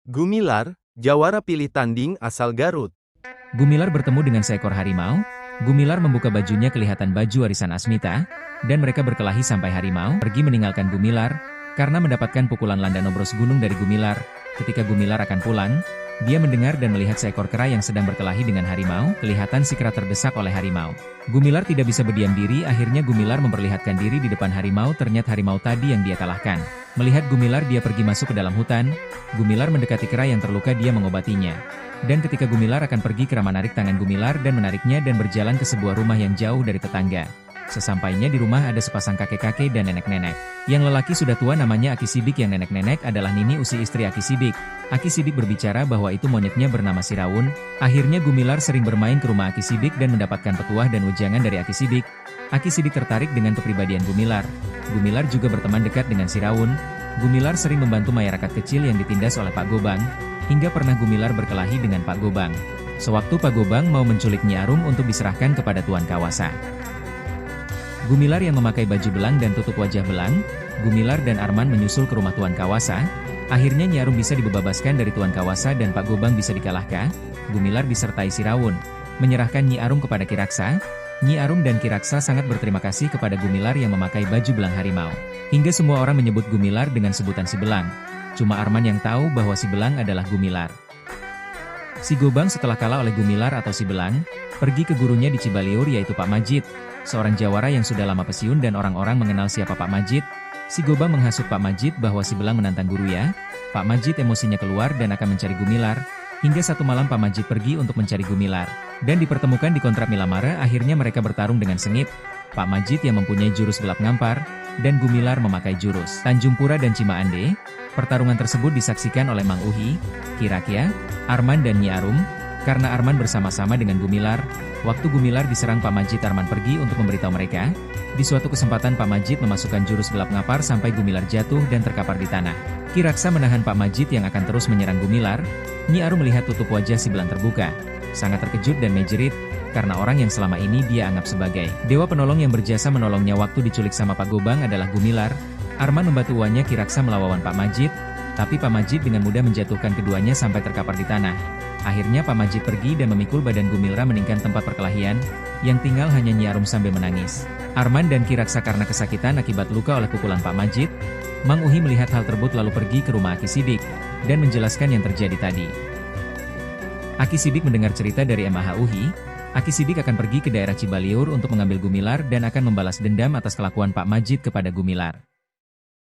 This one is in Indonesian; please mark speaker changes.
Speaker 1: Gumilar, jawara pilih tanding asal Garut.
Speaker 2: Gumilar bertemu dengan seekor harimau. Gumilar membuka bajunya, kelihatan baju warisan Asmita, dan mereka berkelahi sampai harimau pergi meninggalkan Gumilar, karena mendapatkan pukulan Landanobros gunung dari Gumilar. Ketika Gumilar akan pulang, dia mendengar dan melihat seekor kera yang sedang berkelahi dengan harimau, kelihatan si kera terdesak oleh harimau. Gumilar tidak bisa berdiam diri, akhirnya Gumilar memperlihatkan diri di depan harimau, ternyata harimau tadi yang dia kalahkan. Melihat Gumilar, dia pergi masuk ke dalam hutan. Gumilar mendekati kera yang terluka, dia mengobatinya. Dan ketika Gumilar akan pergi, kera menarik tangan Gumilar dan menariknya dan berjalan ke sebuah rumah yang jauh dari tetangga. Sesampainya di rumah ada sepasang kakek-kakek dan nenek-nenek. Yang lelaki sudah tua namanya Aki Sidik, yang nenek-nenek adalah Nini Usi, istri Aki Sidik. Aki Sidik berbicara bahwa itu monyetnya bernama Sirawun. Akhirnya Gumilar sering bermain ke rumah Aki Sidik dan mendapatkan petuah dan wejangan dari Aki Sidik. Aki Sidik tertarik dengan kepribadian Gumilar. Gumilar juga berteman dekat dengan Sirawun. Gumilar sering membantu masyarakat kecil yang ditindas oleh Pak Gobang, hingga pernah Gumilar berkelahi dengan Pak Gobang. Sewaktu Pak Gobang mau menculik Nyi Arum untuk diserahkan kepada Tuan Kawasa. Gumilar yang memakai baju belang dan tutup wajah belang, Gumilar dan Arman menyusul ke rumah Tuan Kawasa. Akhirnya Nyi Arum bisa dibebaskan dari Tuan Kawasa dan Pak Gobang bisa dikalahkan. Gumilar disertai Sirawun menyerahkan Nyi Arum kepada Ki Raksa. Nyi Arum dan Ki Raksa sangat berterima kasih kepada Gumilar yang memakai baju belang harimau. Hingga semua orang menyebut Gumilar dengan sebutan Si Belang. Cuma Arman yang tahu bahwa Si Belang adalah Gumilar. Si Gobang setelah kalah oleh Gumilar atau Si Belang, pergi ke gurunya di Cibaliur yaitu Pak Majid, seorang jawara yang sudah lama pensiun dan orang-orang mengenal siapa Pak Majid. Si Gobang menghasut Pak Majid bahwa Si Belang menantang guru ya. Pak Majid emosinya keluar dan akan mencari Gumilar. Hingga satu malam Pak Majid pergi untuk mencari Gumilar, dan dipertemukan di kontrak Milamara. Akhirnya mereka bertarung dengan sengit. Pak Majid yang mempunyai jurus gelap ngampar, dan Gumilar memakai jurus Tanjung Pura dan Cimaande. Pertarungan tersebut disaksikan oleh Mang Uhi, Ki Rakya, Arman dan Nyi Arum. Karena Arman bersama-sama dengan Gumilar, waktu Gumilar diserang Pak Majid, Arman pergi untuk memberitahu mereka. Di suatu kesempatan Pak Majid memasukkan jurus gelap ngapar sampai Gumilar jatuh dan terkapar di tanah. Ki Raksa menahan Pak Majid yang akan terus menyerang Gumilar. Nyi Arum melihat tutup wajah Si Belang terbuka, sangat terkejut dan menjerit, karena orang yang selama ini dia anggap sebagai dewa penolong yang berjasa menolongnya waktu diculik sama Pak Gobang adalah Gumilar. Arman membantu uannya Ki Raksa melawan Pak Majid, tapi Pak Majid dengan mudah menjatuhkan keduanya sampai terkapar di tanah. Akhirnya Pak Majid pergi dan memikul badan Gumilar meninggalkan tempat perkelahian, yang tinggal hanya Nyi Arum sambil menangis. Arman dan Ki Raksa karena kesakitan akibat luka oleh pukulan Pak Majid. Mang Uhi melihat hal tersebut lalu pergi ke rumah Aki Sidik, dan menjelaskan yang terjadi tadi. Aki Sidik mendengar cerita dari Mah Uhi. Aki Sidik akan pergi ke daerah Cibaliur untuk mengambil Gumilar dan akan membalas dendam atas kelakuan Pak Majid kepada Gumilar.